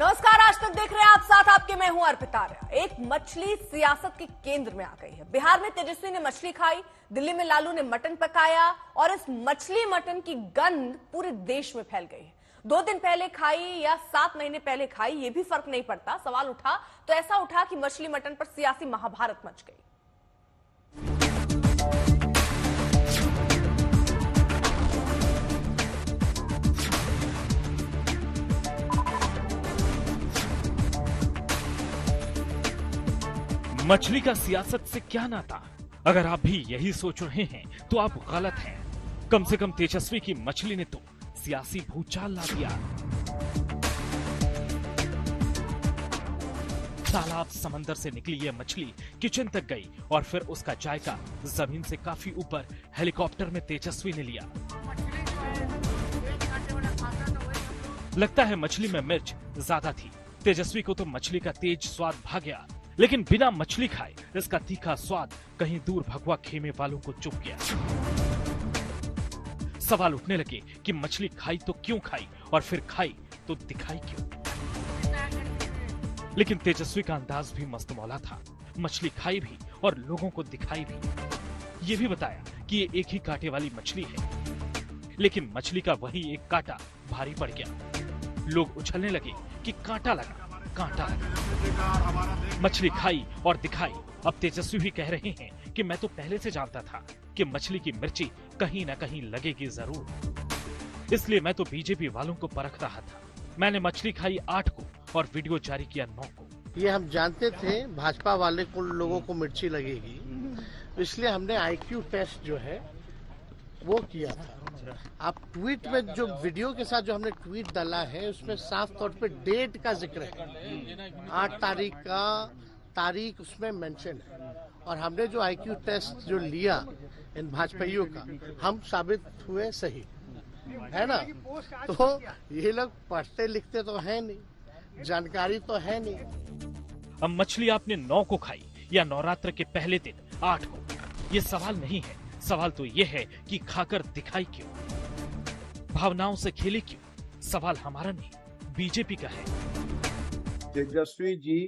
नमस्कार, आज तक देख रहे हैं आप, साथ आपके मैं हूं अर्पिता आर्या। एक मछली सियासत के केंद्र में आ गई है। बिहार में तेजस्वी ने मछली खाई, दिल्ली में लालू ने मटन पकाया और इस मछली मटन की गंध पूरे देश में फैल गई है। 2 दिन पहले खाई या 7 महीने पहले खाई, ये भी फर्क नहीं पड़ता। सवाल उठा तो ऐसा उठा कि मछली मटन पर सियासी महाभारत मच गई। मछली का सियासत से क्या नाता? अगर आप भी यही सोच रहे हैं तो आप गलत हैं। कम से कम तेजस्वी की मछली ने तो सियासी भूचाल ला दिया। तालाब समंदर से निकली यह मछली किचन तक गई और फिर उसका जायका जमीन से काफी ऊपर हेलीकॉप्टर में तेजस्वी ने लिया। लगता है मछली में मिर्च ज्यादा थी। तेजस्वी को तो मछली का तेज स्वाद भा गया, लेकिन बिना मछली खाए इसका तीखा स्वाद कहीं दूर भगवा खेमे वालों को चुभ गया। सवाल उठने लगे कि मछली खाई तो क्यों खाई और फिर खाई तो दिखाई क्यों? लेकिन तेजस्वी का अंदाज भी मस्त मौला था। मछली खाई भी और लोगों को दिखाई भी। ये भी बताया कि ये एक ही कांटे वाली मछली है, लेकिन मछली का वही एक कांटा भारी पड़ गया। लोग उछलने लगे कि कांटा लगा, कांटा लगा। मछली खाई और दिखाई। अब तेजस्वी भी कह रहे हैं कि मैं तो पहले से जानता था कि मछली की मिर्ची कहीं ना कहीं लगेगी जरूर, इसलिए मैं तो बीजेपी वालों को परख रहा था। मैंने मछली खाई 8 को और वीडियो जारी किया 9 को। ये हम जानते थे भाजपा वाले को लोगों को मिर्ची लगेगी, इसलिए हमने IQ टेस्ट जो है वो किया था। आप ट्वीट में जो वीडियो के साथ जो हमने ट्वीट डाला है उसमें साफ तौर पे डेट का जिक्र है। 8 तारीख का तारीख उसमें मेंशन है। और हमने जो IQ टेस्ट जो लिया इन भाजपाइयों का, हम साबित हुए सही, है ना। तो ये लोग पढ़ते लिखते तो है नहीं, जानकारी तो है नहीं। अब मछली आपने 9 को खाई या नवरात्र के पहले दिन 8 को, ये सवाल नहीं है। सवाल तो ये है कि खाकर दिखाई क्यों, भावनाओं से खेले क्यों? सवाल हमारा नहीं, बीजेपी का है। तेजस्वी जी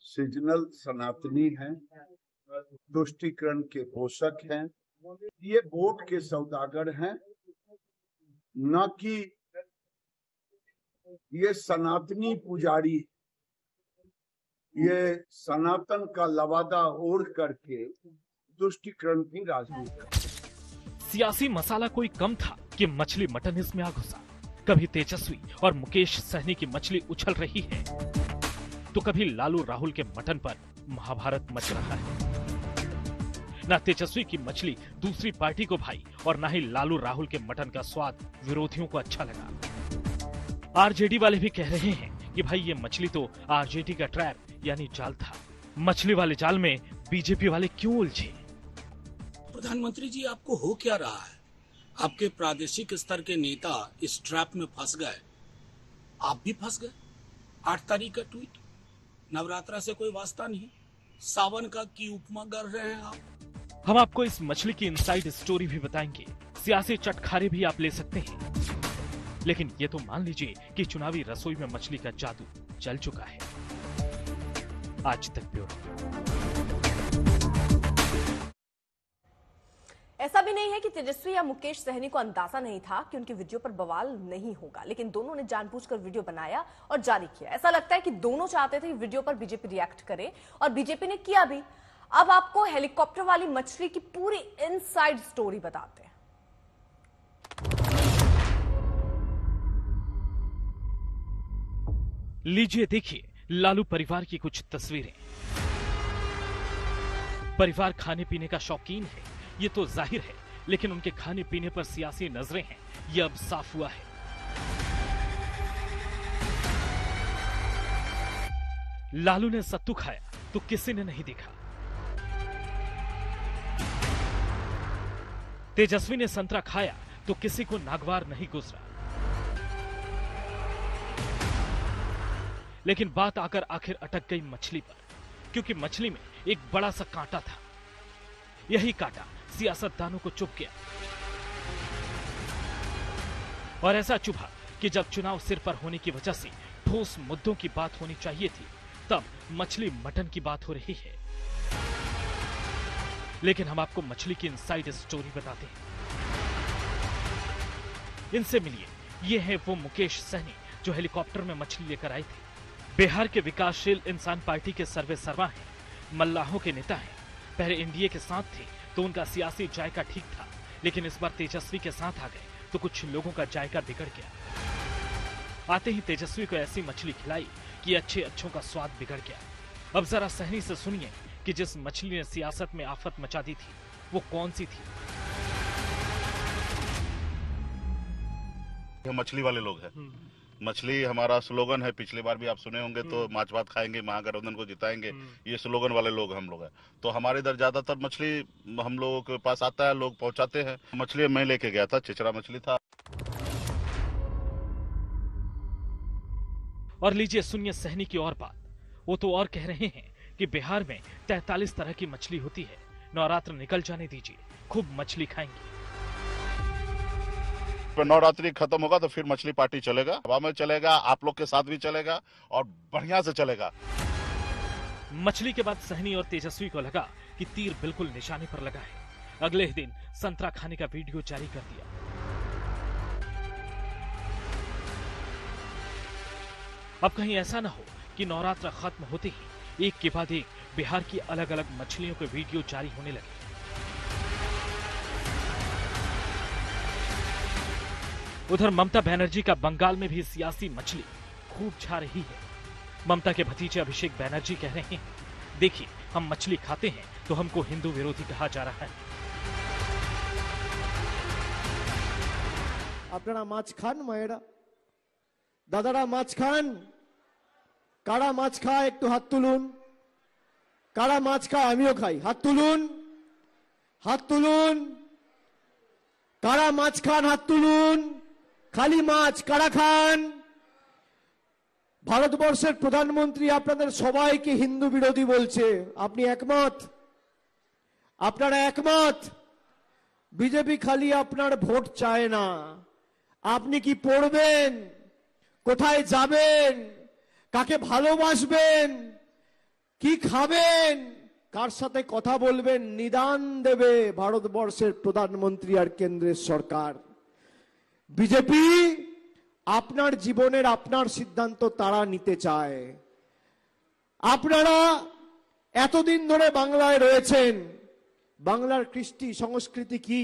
सीजनल सनातनी हैं, तुष्टीकरण के पोषक हैं, ये वोट के सौदागर हैं, न कि ये सनातनी पुजारी। ये सनातन का लवादा ओढ़ करके तुष्टीकरण की राजनीति। सियासी मसाला कोई कम था कि मछली मटन इसमें आ घुसा। कभी तेजस्वी और मुकेश सहनी की मछली उछल रही है, तो कभी लालू राहुल के मटन पर महाभारत मच रहा है। ना तेजस्वी की मछली दूसरी पार्टी को भाई और ना ही लालू राहुल के मटन का स्वाद विरोधियों को अच्छा लगा। आरजेडी वाले भी कह रहे हैं कि भाई ये मछली तो आरजेडी का ट्रैप यानी जाल था। मछली वाले जाल में बीजेपी वाले क्यों उलझे? प्रधानमंत्री जी, आपको हो क्या रहा है? आपके प्रादेशिक स्तर के नेता इस ट्रैप में फंस गए, आप भी फंस गए। 8 तारीख का ट्वीट, नवरात्रा से कोई वास्ता नहीं, सावन का की उपमा कर रहे हैं आप। हम आपको इस मछली की इनसाइड स्टोरी भी बताएंगे। सियासी चटखारे भी आप ले सकते हैं, लेकिन ये तो मान लीजिए कि चुनावी रसोई में मछली का जादू चल चुका है। आज तक ब्यूरो। ऐसा भी नहीं है कि तेजस्वी या मुकेश सहनी को अंदाजा नहीं था कि उनकी वीडियो पर बवाल नहीं होगा, लेकिन दोनों ने जानबूझकर वीडियो बनाया और जारी किया। ऐसा लगता है कि दोनों चाहते थे कि वीडियो पर बीजेपी रिएक्ट करे और बीजेपी ने किया भी। अब आपको हेलीकॉप्टर वाली मछली की पूरी इनसाइड स्टोरी बताते हैं। लीजिए देखिए लालू परिवार की कुछ तस्वीरें। परिवार खाने पीने का शौकीन है, ये तो जाहिर है, लेकिन उनके खाने पीने पर सियासी नजरें हैं, ये अब साफ हुआ है। लालू ने सत्तू खाया तो किसी ने नहीं देखा। तेजस्वी ने संतरा खाया तो किसी को नागवार नहीं गुजरा। लेकिन बात आकर आखिर अटक गई मछली पर, क्योंकि मछली में एक बड़ा सा कांटा था। यही कांटा सियासतदानों को चुभ गया और ऐसा चुभा कि जब चुनाव सिर पर होने की वजह से ठोस मुद्दों की बात होनी चाहिए थी, तब मछली मटन की बात हो रही है। लेकिन हम आपको मछली की इनसाइड स्टोरी बताते हैं। इनसे मिलिए, ये है वो मुकेश सहनी जो हेलीकॉप्टर में मछली लेकर आए थे। बिहार के विकासशील इंसान पार्टी के सर्वे सर्वा हैं, मल्लाहों के नेता हैं। पहले एनडीए के साथ थे तो उनका सियासी जायका ठीक था, लेकिन इस बार तेजस्वी के साथ आ गए तो कुछ लोगों का जायका बिगड़ गया। आते ही तेजस्वी को ऐसी मछली खिलाई कि अच्छों का स्वाद बिगड़ गया। अब जरा सहनी से सुनिए कि जिस मछली ने सियासत में आफत मचा दी थी वो कौन सी थी। ये मछली वाले लोग हैं। मछली हमारा स्लोगन है, पिछली बार भी आप सुने होंगे, तो माछ भात खाएंगे महागठबंधन को जिताएंगे, ये स्लोगन वाले लोग हम लोग हैं। तो हमारे इधर ज्यादातर मछली हम लोगों के पास आता है, लोग पहुंचाते हैं। मछली मैं लेके गया था, चिचरा मछली था। और लीजिए सुनिए सहनी की और बात। वो तो और कह रहे हैं कि बिहार में 43 तरह की मछली होती है, नवरात्र निकल जाने दीजिए, खूब मछली खाएंगे। नवरात्रि खत्म होगा तो फिर मछली पार्टी चलेगा, हवा में चलेगा, आप लोग के साथ भी चलेगा और बढ़िया से चलेगा। मछली के बाद सहनी और तेजस्वी को लगा कि तीर बिल्कुल निशाने पर लगा है। अगले ही दिन संतरा खाने का वीडियो जारी कर दिया। अब कहीं ऐसा ना हो कि नवरात्र खत्म होते ही एक के बाद एक बिहार की अलग अलग मछलियों के वीडियो जारी होने लगे। उधर ममता बनर्जी का बंगाल में भी सियासी मछली खूब छा रही है। ममता के भतीजे अभिषेक बनर्जी कह रहे हैं, देखिए हम मछली खाते हैं तो हमको हिंदू विरोधी कहा जा रहा है। আপনারা মাছ খান মায়েরা, দাদারা মাছ খান? কারা মাছ খায় একটু হাত তুলুন। কারা মাছ খায়? আমিও খাই, হাত তুলুন, হাত তুলুন। কারা মাছ খান? হাত তুলুন। খালি মাছ কারা খান? ভারতবর্ষের প্রধানমন্ত্রী আপনাদের সবাইকে হিন্দু বিরোধী বলছে, আপনি একমত? আপনারা একমত? বিজেপি খালি আপনার ভোট চায় না। আপনি কি পড়বেন, কোথায় যাবেন, কাকে ভালোবাসবেন, কি খাবেন, কার সাথে কথা বলবেন, নিদান দেবে ভারতবর্ষের প্রধানমন্ত্রী আর কেন্দ্রের সরকার। বিজেপি আপনার জীবনের আপনার সিদ্ধান্ত তারা নিতে চায়। আপনারা এতদিন ধরে বাংলায় রয়েছেন, বাংলার কৃষ্টি সংস্কৃতি কি?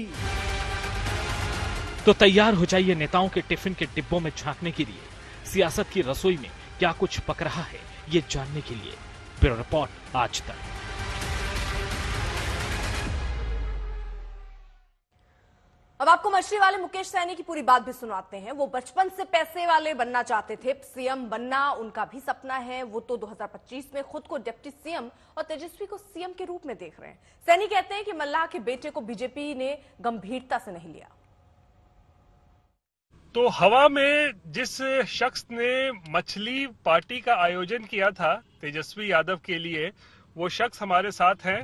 तो तैयार हो जाइए नेताओं के टिफिन के डिब्बों में झांकने के लिए। सियासत की रसोई में क्या कुछ पक रहा है ये जानने के लिए। ब्यूरो रिपोर्ट आज तक। अब आपको मछली वाले मुकेश सहनी की पूरी बात भी सुनाते हैं। वो बचपन से पैसे वाले बनना चाहते थे, सीएम बनना उनका भी सपना है। वो तो 2025 में खुद को डिप्टी सीएम और तेजस्वी को सीएम के रूप में देख रहे हैं। सहनी कहते हैं कि मल्लाह के बेटे को बीजेपी ने गंभीरता से नहीं लिया। तो हवा में जिस शख्स ने मछली पार्टी का आयोजन किया था तेजस्वी यादव के लिए, वो शख्स हमारे साथ हैं,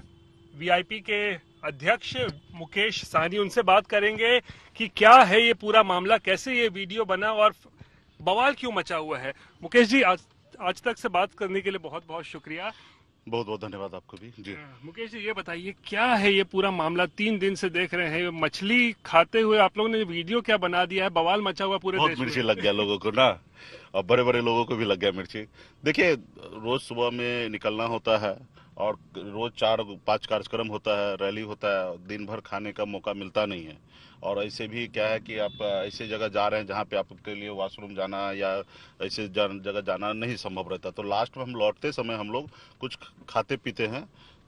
वीआईपी के अध्यक्ष मुकेश सहनी। उनसे बात करेंगे कि क्या है ये पूरा मामला, कैसे ये वीडियो बना और बवाल क्यों मचा हुआ है। मुकेश जी, आज तक से बात करने के लिए बहुत बहुत शुक्रिया। बहुत बहुत धन्यवाद आपको भी जी। मुकेश जी, ये बताइए क्या है ये पूरा मामला? 3 दिन से देख रहे हैं मछली खाते हुए आप लोगों ने वीडियो क्या बना दिया है, बवाल मचा हुआ पूरे देश में। बहुत मिर्ची लग गया लोगों को ना, और बड़े बड़े लोगों को भी लग गया मिर्ची। देखिए, रोज सुबह में निकलना होता है और रोज 4-5 कार्यक्रम होता है, रैली होता है, दिन भर खाने का मौका मिलता नहीं है। और ऐसे भी क्या है कि आप ऐसे जगह जा रहे हैं जहाँ पे आपके लिए वॉशरूम जाना या ऐसे जगह जाना नहीं संभव रहता। तो लास्ट में हम लौटते समय हम लोग कुछ खाते पीते हैं।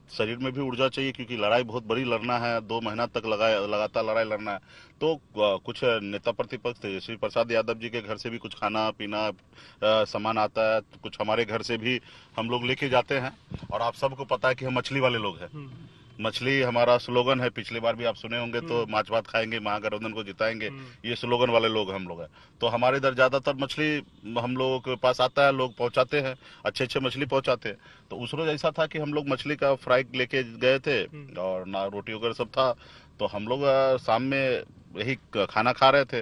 शरीर में भी ऊर्जा चाहिए क्योंकि लड़ाई बहुत बड़ी लड़ना है, 2 महीना तक लगातार लड़ाई लड़ना है। तो कुछ नेता प्रतिपक्ष तेजस्वी प्रसाद यादव जी के घर से भी कुछ खाना पीना सामान आता है, कुछ हमारे घर से भी हम लोग लेके जाते हैं। और आप सबको पता है कि हम मछली वाले लोग हैं। मछली हमारा स्लोगन है, पिछली बार भी आप सुने होंगे, तो माछ भात खाएंगे महागठबंधन को जिताएंगे, ये स्लोगन वाले लोग हम लोग हैं। तो हमारे इधर ज्यादातर मछली हम लोगों के पास आता है, लोग पहुंचाते हैं, अच्छे मछली पहुंचाते हैं। तो उस रोज ऐसा था कि हम लोग मछली का फ्राई लेके गए थे और ना रोटी वगैरह सब था। तो हम लोग शाम में यही खाना खा रहे थे,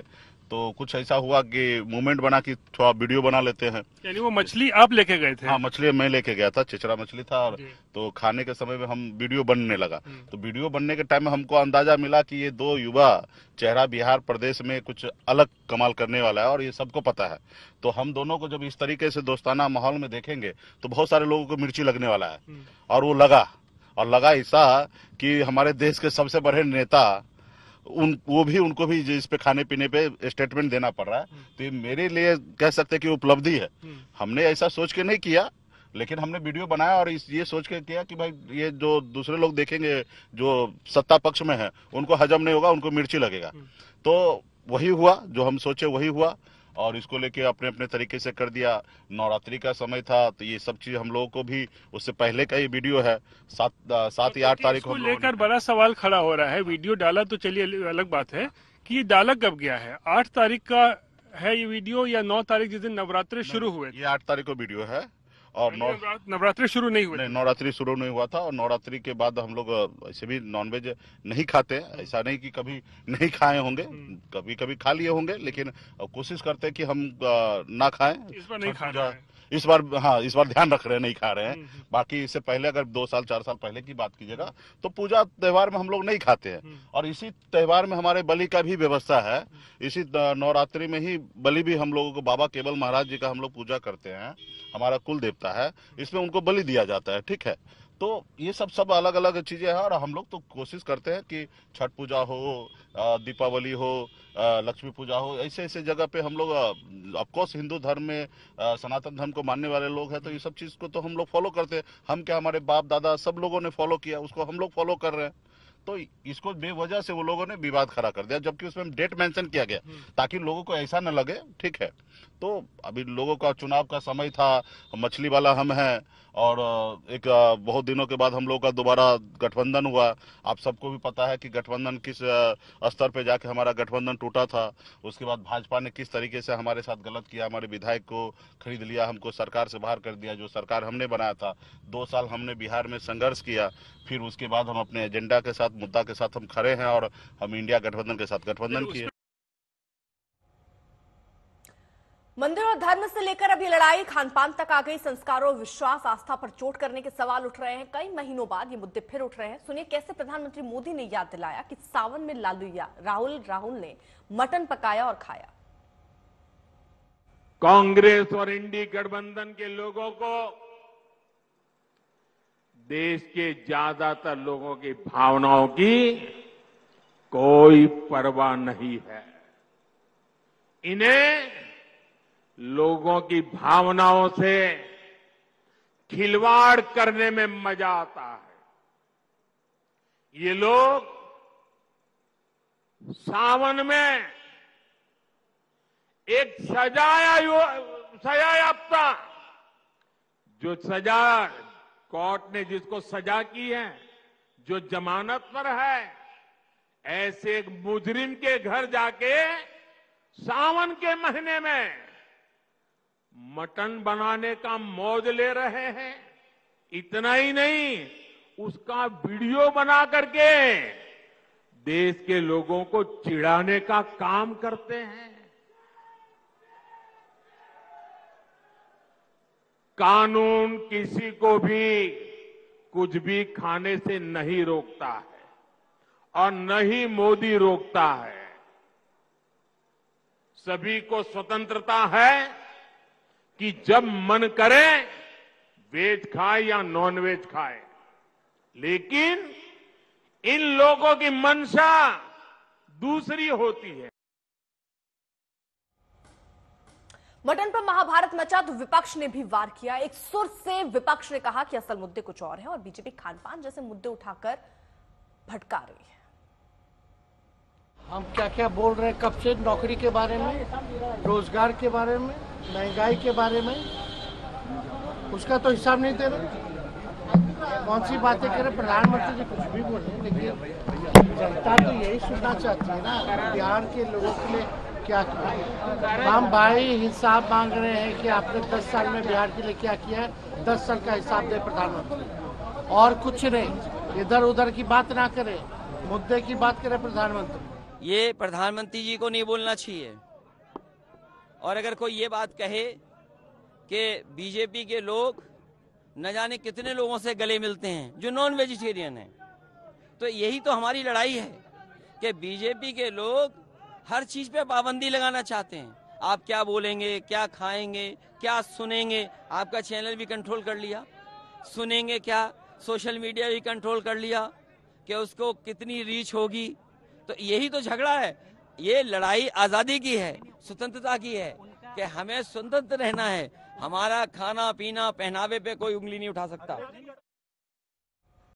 तो कुछ ऐसा हुआ कि मूवमेंट बना कि थोड़ा वीडियो बना लेते हैं। यानी वो मछली आप लेके गए थे? हाँ, मछली मैं लेके गया था, चिचरा मछली था। और तो खाने के समय में हम वीडियो बनने लगा, तो वीडियो बनने के टाइम में हमको अंदाजा मिला कि ये दो युवा चेहरा बिहार प्रदेश में कुछ अलग कमाल करने वाला है और ये सबको पता है। तो हम दोनों को जब इस तरीके से दोस्ताना माहौल में देखेंगे तो बहुत सारे लोगों को मिर्ची लगने वाला है। और वो लगा ऐसा कि हमारे देश के सबसे बड़े नेता उनको भी इस पे खाने पीने पे स्टेटमेंट देना पड़ रहा है। तो ये मेरे लिए कह सकते हैं कि उपलब्धि है। हमने ऐसा सोच के नहीं किया, लेकिन हमने वीडियो बनाया और ये सोच के किया कि भाई ये जो दूसरे लोग देखेंगे जो सत्ता पक्ष में है उनको हजम नहीं होगा, उनको मिर्ची लगेगा। तो वही हुआ, जो हम सोचे वही हुआ और इसको लेके अपने अपने तरीके से कर दिया। नवरात्रि का समय था तो ये सब चीज हम लोगों को भी उससे पहले का ही वीडियो है। 7 या 8 तारीख को लेकर बड़ा सवाल खड़ा हो रहा है। वीडियो डाला तो चलिए अलग बात है कि ये डाला कब गया है? 8 तारीख का है ये वीडियो या 9 तारीख जिस दिन नवरात्रि शुरू हुए? ये 8 तारीख को वीडियो है और नवरात्रि शुरू नहीं हुई? नवरात्रि शुरू नहीं हुआ था। और नवरात्रि के बाद हम लोग ऐसे भी नॉनवेज नहीं खाते, ऐसा नहीं कि कभी नहीं खाए होंगे, कभी कभी खा लिए होंगे, लेकिन कोशिश करते हैं कि हम ना खाएं। इस बार नहीं खा रहे हैं। इस बार ध्यान रख रहे हैं, नहीं खा रहे हैं। बाकी इससे पहले अगर 2 साल 4 साल पहले की बात कीजिएगा तो पूजा त्योहार में हम लोग नहीं खाते हैं। और इसी त्योहार में हमारे बलि का भी व्यवस्था है। इसी नवरात्रि में ही बलि भी हम लोगों को बाबा केवल महाराज जी का हम लोग पूजा करते हैं, हमारा कुल देवता है, इसमें उनको बलि दिया जाता है। ठीक है, तो ये सब अलग अलग चीजें हैं और हम लोग तो कोशिश करते हैं कि छठ पूजा हो, दीपावली हो, लक्ष्मी पूजा हो, ऐसे जगह पे हम लोग ऑफकोर्स हिंदू धर्म में सनातन धर्म को मानने वाले लोग हैं, तो ये सब चीज को तो हम लोग फॉलो करते हैं। हम क्या, हमारे बाप दादा सब लोगों ने फॉलो किया, उसको हम लोग फॉलो कर रहे हैं। तो इसको बेवजह से वो लोगों ने विवाद खड़ा कर दिया, जबकि उसमें डेट मेंशन किया गया ताकि लोगों को ऐसा न लगे। ठीक है, तो अभी लोगों का चुनाव का समय था, मछली वाला हम हैं और एक बहुत दिनों के बाद हम लोगों का दोबारा गठबंधन हुआ। आप सबको भी पता है कि गठबंधन किस स्तर पे जाके हमारा गठबंधन टूटा था। उसके बाद भाजपा ने किस तरीके से हमारे साथ गलत किया, हमारे विधायक को खरीद लिया, हमको सरकार से बाहर कर दिया, जो सरकार हमने बनाया था। 2 साल हमने बिहार में संघर्ष किया, फिर उसके बाद हम अपने एजेंडा के साथ, मुद्दा के साथ हम खड़े हैं और हम इंडिया गठबंधन के साथ गठबंधन किए। मंदिर और धर्म से लेकर अब ये लड़ाई खान पान तक आ गई। संस्कारों, विश्वास, आस्था पर चोट करने के सवाल उठ रहे हैं। कई महीनों बाद ये मुद्दे फिर उठ रहे हैं। सुनिए कैसे प्रधानमंत्री मोदी ने याद दिलाया कि सावन में राहुल ने मटन पकाया और खाया। कांग्रेस और इंडी गठबंधन के लोगों को देश के ज्यादातर लोगों की भावनाओं की कोई परवाह नहीं है। इन्हें लोगों की भावनाओं से खिलवाड़ करने में मजा आता है। ये लोग सावन में एक सजायाफ्ता जो सजा कोर्ट ने जिसको सजा की है, जो जमानत पर है, ऐसे एक मुजरिम के घर जाके सावन के महीने में मटन बनाने का मौज ले रहे हैं। इतना ही नहीं, उसका वीडियो बना करके देश के लोगों को चिढ़ाने का काम करते हैं। कानून किसी को भी कुछ भी खाने से नहीं रोकता है और न ही मोदी रोकता है। सभी को स्वतंत्रता है कि जब मन करे वेज खाए या नॉन वेज खाए, लेकिन इन लोगों की मंशा दूसरी होती है। मटन पर महाभारत मचा तो विपक्ष ने भी वार किया। एक सुर से विपक्ष ने कहा कि असल मुद्दे कुछ और हैं और बीजेपी खान पान जैसे मुद्दे उठाकर भटका रही है। हम क्या क्या बोल रहे हैं कब से, नौकरी के बारे में, रोजगार के बारे में, महंगाई के बारे में, उसका तो हिसाब नहीं दे रहे। कौन सी बातें करें, प्रधानमंत्री जी कुछ भी बोले, लेकिन जनता तो यही सुनना चाहती है ना बिहार के लोगों के लिए क्या किया। हम भाई हिसाब मांग रहे हैं कि आपने 10 साल में बिहार के लिए क्या किया है। 10 साल का हिसाब दे प्रधानमंत्री, और कुछ नहीं। इधर उधर की बात ना करे, मुद्दे की बात करे प्रधानमंत्री। ये प्रधानमंत्री जी को नहीं बोलना चाहिए, और अगर कोई ये बात कहे कि बीजेपी के लोग न जाने कितने लोगों से गले मिलते हैं जो नॉन वेजिटेरियन हैं, तो यही तो हमारी लड़ाई है कि बीजेपी के लोग हर चीज पे पाबंदी लगाना चाहते हैं। आप क्या बोलेंगे, क्या खाएंगे, क्या सुनेंगे, आपका चैनल भी कंट्रोल कर लिया, सुनेंगे क्या, सोशल मीडिया भी कंट्रोल कर लिया कि उसको कितनी रीच होगी। तो यही तो झगड़ा है। ये लड़ाई आजादी की है, स्वतंत्रता की है कि हमें स्वतंत्र रहना है। हमारा खाना पीना पहनावे पे कोई उंगली नहीं उठा सकता।